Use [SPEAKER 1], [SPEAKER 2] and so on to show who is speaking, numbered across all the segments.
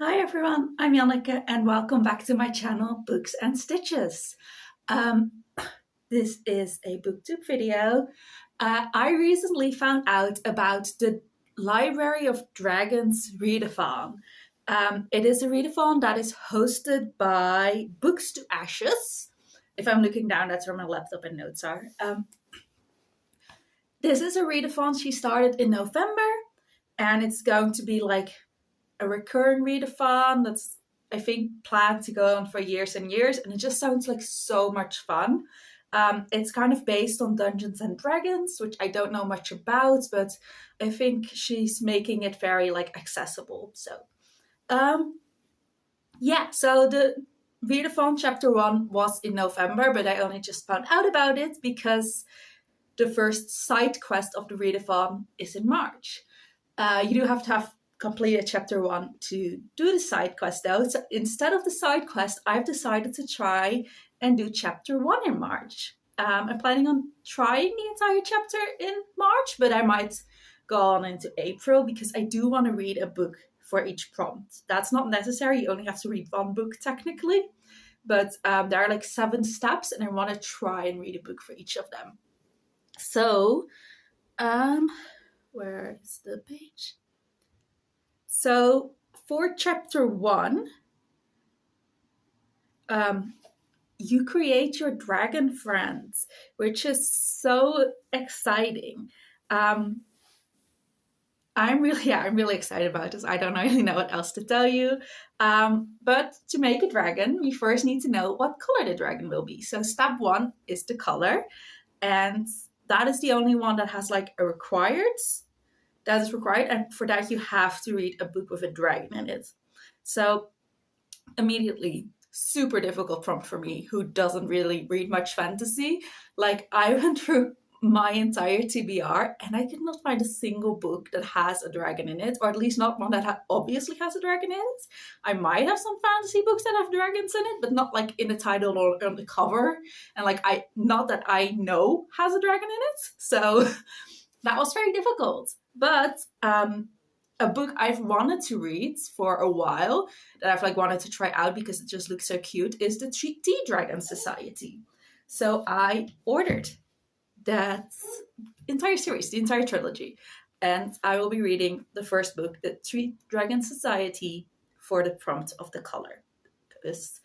[SPEAKER 1] Hi everyone, I'm Janneke and welcome back to my channel Books and Stitches. Um, this is a booktube video. I recently found out about the Library of Dragons Readathon. It is a readathon that is hosted by Books to Ashes. If I'm looking down, that's where my laptop and notes are. This is a readathon she started in November, and it's going to be like a recurring readathon that's, I think, planned to go on for years and years, and it just sounds like so much fun. It's kind of based on Dungeons and Dragons, which I don't know much about, but I think she's making it very accessible. So the readathon chapter 1 was in November, but I only just found out about it because the first side quest of the readathon is in March. You do have to have completed chapter 1 to do the side quest though. So instead of the side quest, I've decided to try and do chapter 1 in March. I'm planning on trying the entire chapter in March, but I might go on into April because I do want to read a book for each prompt. That's not necessary. You only have to read one book technically, but there are 7 steps and I want to try and read a book for each of them. So, where is the page? So for chapter 1, you create your dragon friends, which is so exciting. I'm really excited about this. I don't really know what else to tell you. But to make a dragon, we first need to know what color the dragon will be. So step 1 is the color, and that is the only one that has a required. That is required, and for that you have to read a book with a dragon in it. So immediately, super difficult prompt for me who doesn't really read much fantasy. I went through my entire TBR and I could not find a single book that has a dragon in it, or at least not one that obviously has a dragon in it. I might have some fantasy books that have dragons in it, but not in the title or on the cover, and not that I know has a dragon in it. So that was very difficult. But a book I've wanted to read for a while, that I've wanted to try out because it just looks so cute, is the Dragons Society. So I ordered that entire series, the entire trilogy, and I will be reading the first book, the Dragons Society, for the prompt of the color. This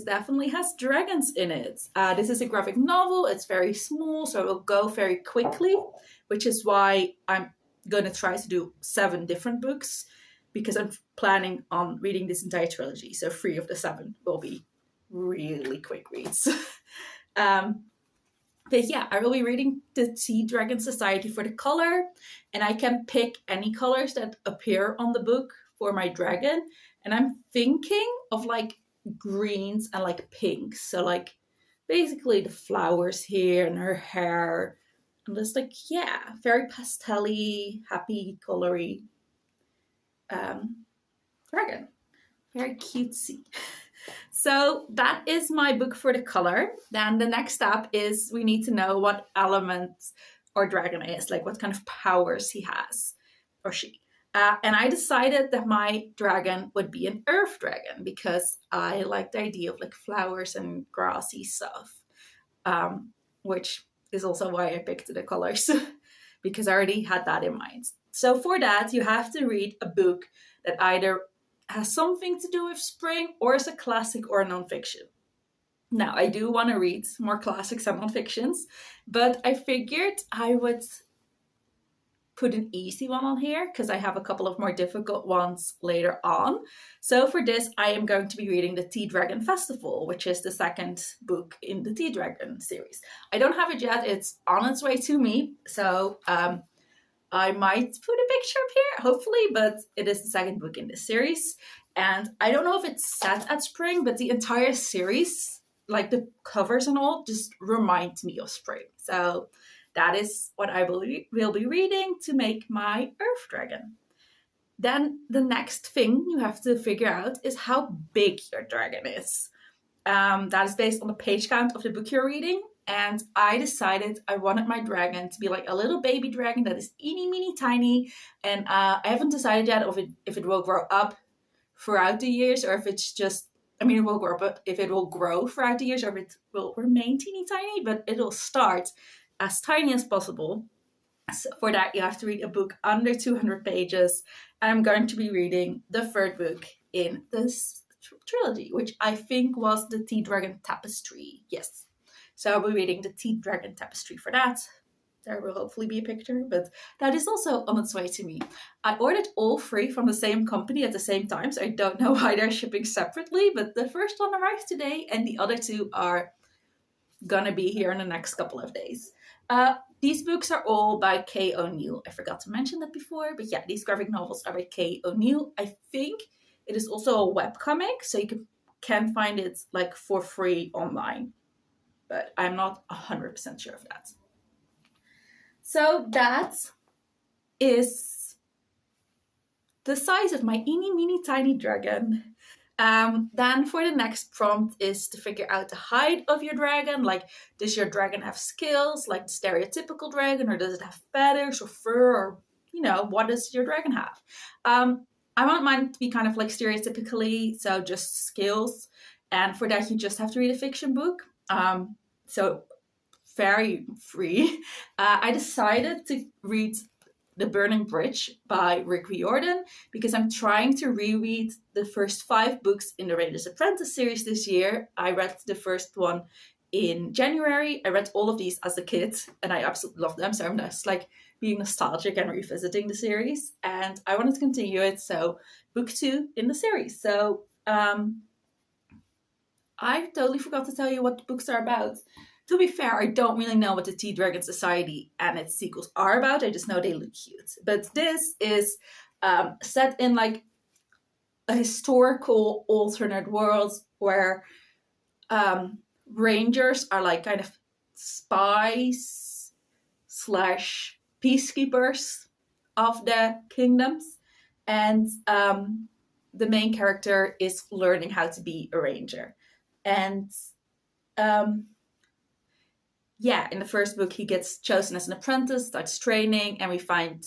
[SPEAKER 1] definitely has dragons in it. This is a graphic novel. It's very small, so it will go very quickly, which is why I'm going to try to do 7 different books, because I'm planning on reading this entire trilogy. So 3 of the 7 will be really quick reads. But yeah, I will be reading the Dragon Society for the color, and I can pick any colors that appear on the book for my dragon. And I'm thinking of greens and pinks. So basically the flowers here and her hair. And just very pastel-y, happy, colory dragon. Very cutesy. So that is my book for the color. Then the next step is we need to know what element our dragon is, what kind of powers he has, or she. And I decided that my dragon would be an earth dragon because I like the idea of flowers and grassy stuff, which is also why I picked the colors, because I already had that in mind. So for that, you have to read a book that either has something to do with spring or is a classic or a nonfiction. Now, I do want to read more classics and nonfictions, but I figured I would put an easy one on here because I have a couple of more difficult ones later on. So for this, I am going to be reading the Tea Dragon Festival, which is the second book in the Tea Dragon series. I don't have it yet. It's on its way to me. So I might put a picture up here, hopefully, but it is the second book in this series. And I don't know if it's set at spring, but the entire series, the covers and all, just remind me of spring. So that is what I will be reading to make my Earth Dragon. Then the next thing you have to figure out is how big your dragon is. That is based on the page count of the book you're reading. And I decided I wanted my dragon to be a little baby dragon that is teeny, meeny, tiny. And I haven't decided yet if it will grow up throughout the years, or if it's just, I mean, it will grow, but if it will grow throughout the years, or if it will remain teeny tiny, but it will start as tiny as possible. So for that, you have to read a book under 200 pages. And I'm going to be reading the third book in this trilogy, which I think was the Tea Dragon Tapestry. Yes. So I'll be reading the Tea Dragon Tapestry for that. There will hopefully be a picture, but that is also on its way to me. I ordered all three from the same company at the same time, so I don't know why they're shipping separately, but the first one arrived today and the other two are gonna be here in the next couple of days. These books are all by Kay O'Neill. I forgot to mention that before, but yeah, these graphic novels are by Kay O'Neill. I think it is also a webcomic, so you can find it like for free online, but I'm not 100% sure of that. So that is the size of my eeny tiny dragon. Then for the next prompt is to figure out the height of your dragon. Like, does your dragon have scales like the stereotypical dragon, or does it have feathers or fur, or, you know, what does your dragon have? I want mine to be kind of like stereotypically, so just scales. And for that, you just have to read a fiction book. So very free. I decided to read The Burning Bridge by Rick Riordan because I'm trying to reread the first 5 books in the Raiders Apprentice series this year. I read the first one in January. I read all of these as a kid and I absolutely love them. So I'm just like being nostalgic and revisiting the series. And I wanted to continue it. So book 2 in the series. So I totally forgot to tell you what the books are about. To be fair, I don't really know what the Tea Dragon Society and its sequels are about. I just know they look cute. But this is set in like a historical alternate world where rangers are like kind of spies / peacekeepers of the kingdoms. And the main character is learning how to be a ranger. And yeah, in the first book, he gets chosen as an apprentice, starts training, and we find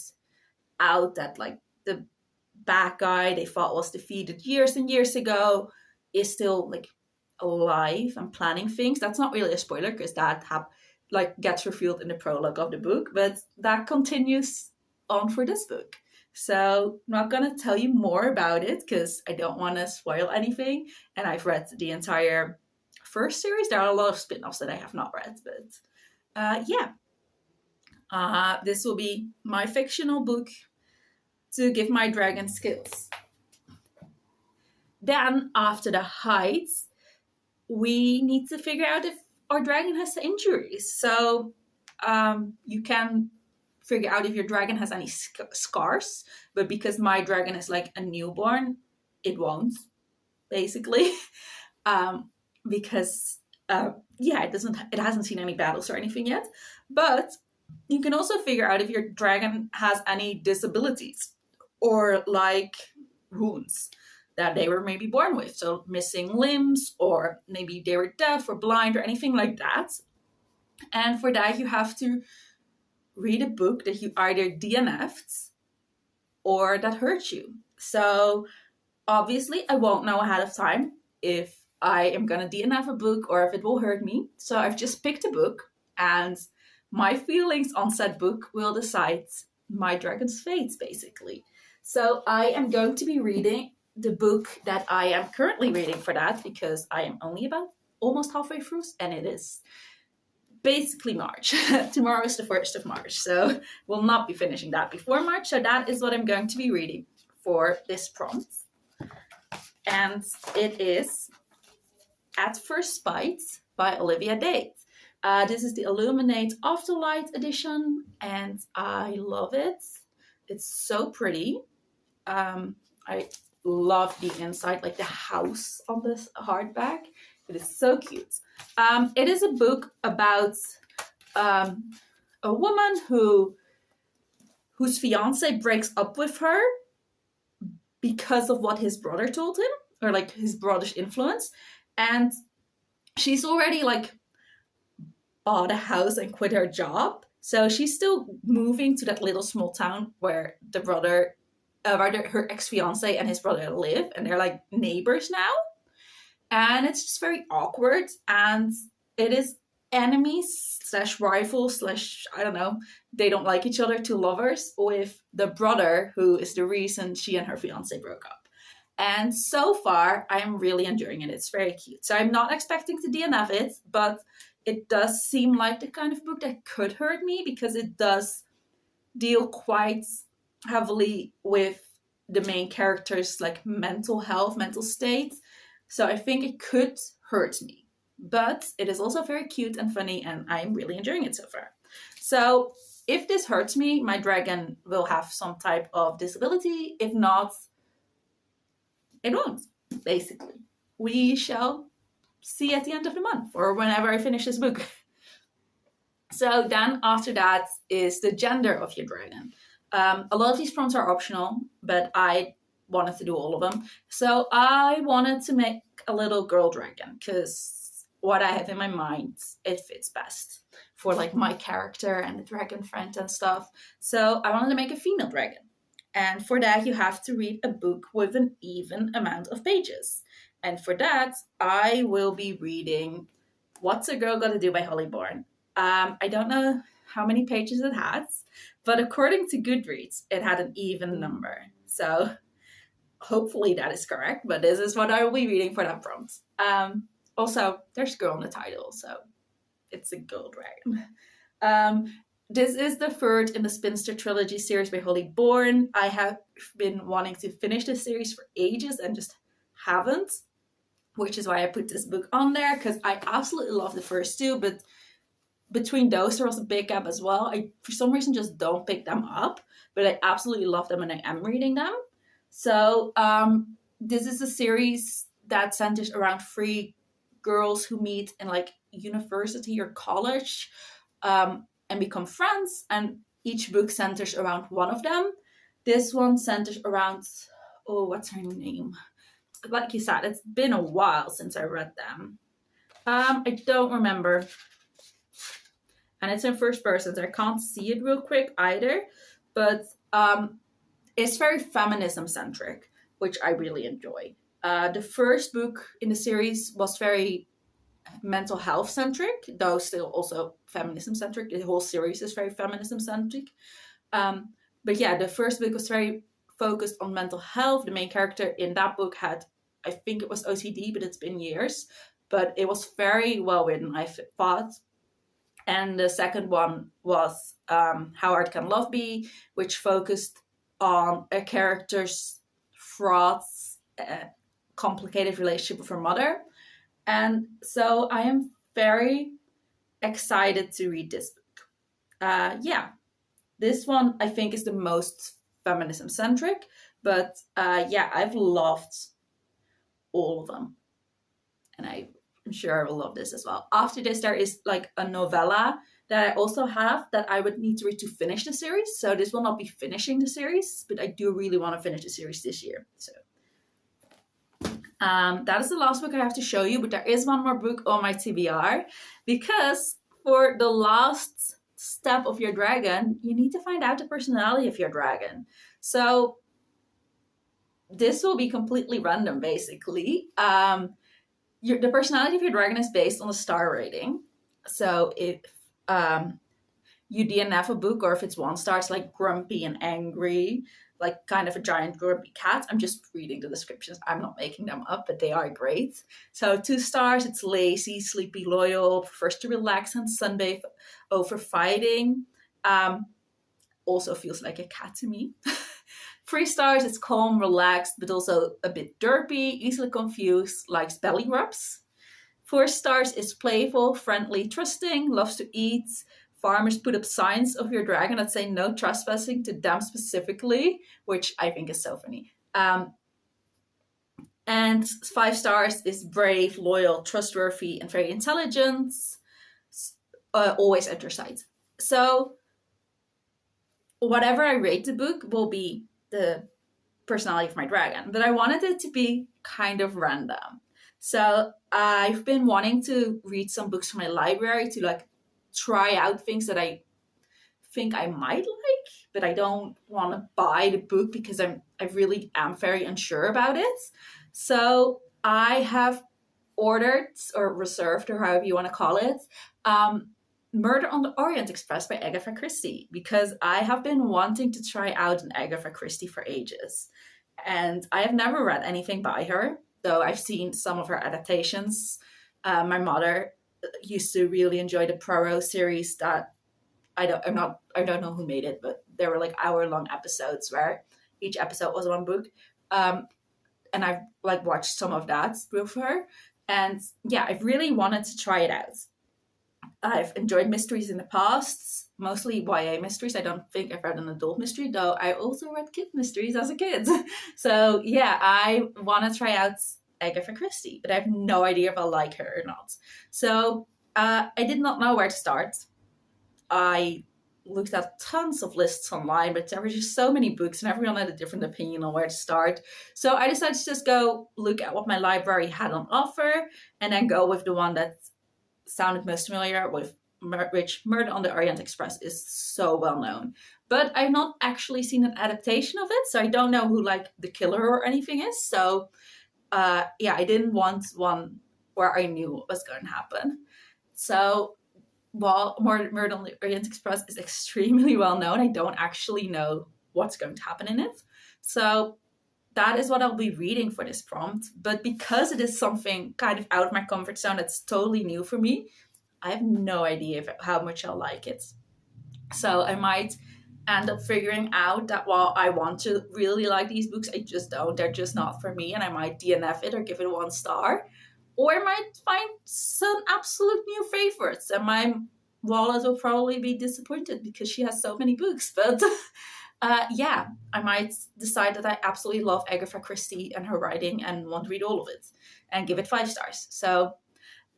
[SPEAKER 1] out that like the bad guy they thought was defeated years and years ago is still like alive and planning things. That's not really a spoiler because that gets revealed in the prologue of the book, but that continues on for this book. So I'm not gonna tell you more about it because I don't want to spoil anything. And I've read the entire first series. There are a lot of spin-offs that I have not read, but this will be my fictional book to give my dragon skills. Then after the heights, we need to figure out if our dragon has injuries. So you can figure out if your dragon has any scars, but because my dragon is like a newborn, it won't, basically. Because it hasn't seen any battles or anything yet. But you can also figure out if your dragon has any disabilities or like wounds that they were maybe born with. So missing limbs, or maybe they were deaf or blind or anything like that. And for that, you have to read a book that you either DNF'd or that hurt you. So obviously I won't know ahead of time if I am going to DNF a book or if it will hurt me. So I've just picked a book, and my feelings on said book will decide my dragon's fate, basically. So I am going to be reading the book that I am currently reading for that because I am only about almost halfway through, and it is basically March. Tomorrow is the 1st of March, so we'll not be finishing that before March. So that is what I'm going to be reading for this prompt. And it is At First Bite by Olivia Dade. This is the Illuminate Afterlight edition, and I love it. It's so pretty. I love the inside, like the house on this hardback. It is so cute. It is a book about a woman whose fiance breaks up with her because of what his brother told him, or like his brother's influence. And she's already like bought a house and quit her job. So she's still moving to that little small town where the brother rather her ex-fiance and his brother live, and they're like neighbors now. And it's just very awkward, and it is enemies slash rivals slash, I don't know, they don't like each other, two lovers, with the brother who is the reason she and her fiance broke up. And so far, I am really enjoying it. It's very cute. So I'm not expecting to DNF it, but it does seem like the kind of book that could hurt me, because it does deal quite heavily with the main character's like mental health, mental state. So I think it could hurt me. But it is also very cute and funny, and I'm really enjoying it so far. So if this hurts me, my dragon will have some type of disability. If not, it won't, basically. We shall see at the end of the month, or whenever I finish this book. So then after that is the gender of your dragon. A lot of these prompts are optional, but I wanted to do all of them. So I wanted to make a little girl dragon, because what I have in my mind, it fits best for like my character and the dragon friend and stuff. So I wanted to make a female dragon. And for that, you have to read a book with an even amount of pages. And for that, I will be reading What's a Girl Gotta Do by Holly Bourne. I don't know how many pages it has, but according to Goodreads, it had an even number. So hopefully that is correct, but this is what I will be reading for that prompt. Also, there's girl in the title, so it's a girl dragon. This is the third in the Spinster Trilogy series by Holly Bourne. I have been wanting to finish this series for ages and just haven't, which is why I put this book on there, because I absolutely love the first two, but between those there was a big gap as well. I, for some reason, just don't pick them up, but I absolutely love them and I am reading them. So this is a series that centers around three girls who meet in like university or college and become friends, and each book centers around one of them. This one centers around, what's her name? Like you said, it's been a while since I read them. I don't remember. And it's in first person, so I can't see it real quick either. But it's very feminism centric, which I really enjoy. The first book in the series was very mental health centric, though still also feminism centric. The whole series is very feminism centric. But yeah, the first book was very focused on mental health. The main character in that book had, I think it was OCD, but it's been years. But it was very well written, I thought. And the second one was How Hard Can Love Be, which focused on a character's fraught, complicated relationship with her mother. And so I am very excited to read this book. This one I think is the most feminism centric, but I've loved all of them. And I'm sure I will love this as well. After this, there is like a novella that I also have that I would need to read to finish the series. So this will not be finishing the series, but I do really want to finish the series this year. So that is the last book I have to show you, but there is one more book on my TBR, because for the last step of your dragon, you need to find out the personality of your dragon. So this will be completely random, basically. The personality of your dragon is based on a star rating. So if you DNF a book, or if it's 1 star, it's like grumpy and angry, like kind of a giant grumpy cat. I'm just reading the descriptions. I'm not making them up, but they are great. So 2 stars, it's lazy, sleepy, loyal, prefers to relax and sunbathe over fighting. Also feels like a cat to me. 3 stars, it's calm, relaxed, but also a bit derpy, easily confused, likes belly rubs. 4 stars, is playful, friendly, trusting, loves to eat. Farmers put up signs of your dragon that say no trespassing to them specifically, which I think is so funny. And 5 stars is brave, loyal, trustworthy, and very intelligent. Always at your side. So whatever I rate the book will be the personality of my dragon, but I wanted it to be kind of random. So I've been wanting to read some books from my library to like try out things that I think I might like, but I don't want to buy the book because I'm I really am very unsure about it. So I have ordered or reserved, or however you want to call it, Murder on the Orient Express by Agatha Christie, because I have been wanting to try out an Agatha Christie for ages. And I have never read anything by her, though I've seen some of her adaptations. My mother used to really enjoy the Poirot series that I don't know who made it, but there were like hour-long episodes where each episode was one book. And I've like watched some of that with her. And yeah, I've really wanted to try it out. I've enjoyed mysteries in the past, mostly YA mysteries. I don't think I've read an adult mystery, though I also read kid mysteries as a kid. So yeah, I want to try out Agatha Christie, but I have no idea if I'll like her or not. So I did not know where to start. I looked at tons of lists online, but there were just so many books and everyone had a different opinion on where to start. So I decided to just go look at what my library had on offer and then go with the one that sounded most familiar, with which Murder on the Orient Express is so well known. But I've not actually seen an adaptation of it, so I don't know who like the killer or anything is. So yeah, I didn't want one where I knew what was going to happen. So while Murder on the Orient Express is extremely well known, I don't actually know what's going to happen in it. So that is what I'll be reading for this prompt. But because it is something kind of out of my comfort zone that's totally new for me, I have no idea how much I'll like it. So I might end up figuring out that while I want to really like these books, I just don't. They're just not for me, and I might DNF it or give it 1 star. Or I might find some absolute new favorites, and my wallet will probably be disappointed because she has so many books. But yeah, I might decide that I absolutely love Agatha Christie and her writing and want to read all of it and give it 5 stars. So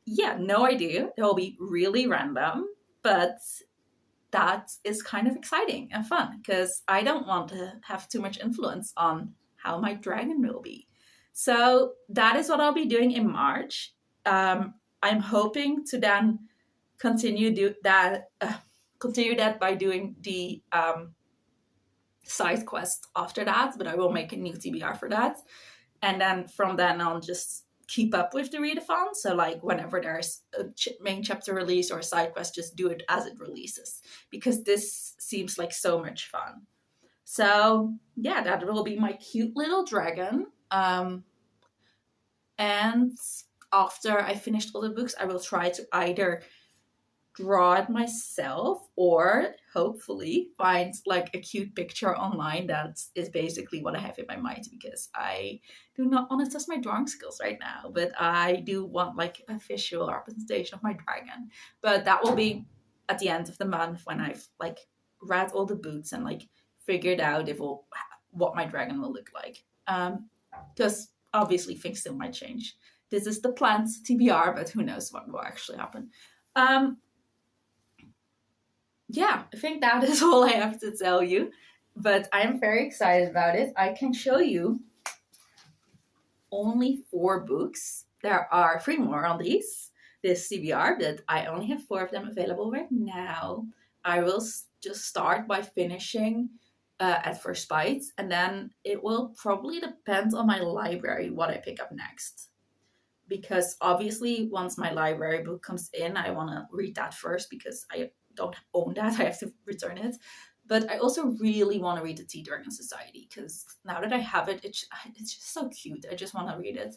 [SPEAKER 1] yeah, no idea. It will be really random, but that is kind of exciting and fun because I don't want to have too much influence on how my dragon will be. So that is what I'll be doing in March. I'm hoping to then continue that by doing the side quest after that, but I will make a new TBR for that. And then from then on, just keep up with the readathon. So like whenever there's a main chapter release or a side quest, just do it as it releases, because this seems like so much fun. So yeah, that will be my cute little dragon. And after I finished all the books, I will try to either draw it myself or hopefully find like a cute picture online that is basically what I have in my mind, because I do not want to test my drawing skills right now, but I do want like a visual representation of my dragon. But that will be at the end of the month when I've like read all the books and like figured out what my dragon will look like. Because obviously things still might change. This is the planned TBR, but who knows what will actually happen. Yeah, I think that is all I have to tell you, but I'm very excited about it. I can show you only 4 books. There are 3 more on this TBR, but I only have 4 of them available right now. I will just start by finishing at first bite, and then it will probably depend on my library what I pick up next. Because obviously once my library book comes in, I want to read that first because I don't own that. I have to return it. But I also really want to read the Tea Dragon Society because now that I have it, it's just so cute. I just want to read it.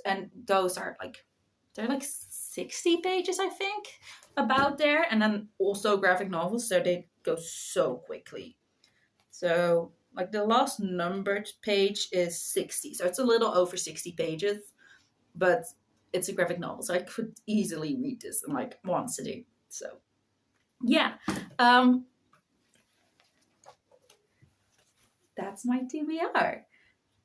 [SPEAKER 1] And those are they're like 60 pages, I think, about there. And then also graphic novels, so they go so quickly. So like the last numbered page is 60. So it's a little over 60 pages, but it's a graphic novel. So I could easily read this in like 1 sitting. So yeah, that's my TBR.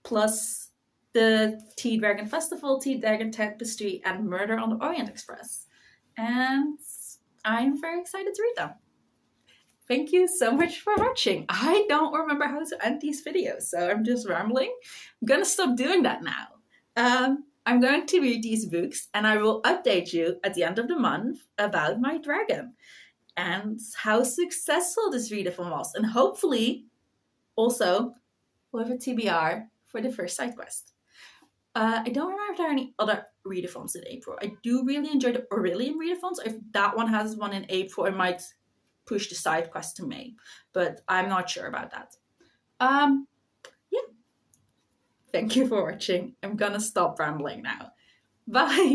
[SPEAKER 1] Plus the Tea Dragon Festival, Tea Dragon Tapestry, and Murder on the Orient Express. And I'm very excited to read them. Thank you so much for watching. I don't remember how to end these videos, so I'm just rambling. I'm gonna stop doing that now. I'm going to read these books and I will update you at the end of the month about my dragon and how successful this readathon was, and hopefully also with a TBR for the first side quest. I don't remember if there are any other readathons in April. I do really enjoy the Aurelian readathons. If that one has one in April, I might push the side quest to May, but I'm not sure about that. Yeah. Thank you for watching. I'm gonna stop rambling now. Bye.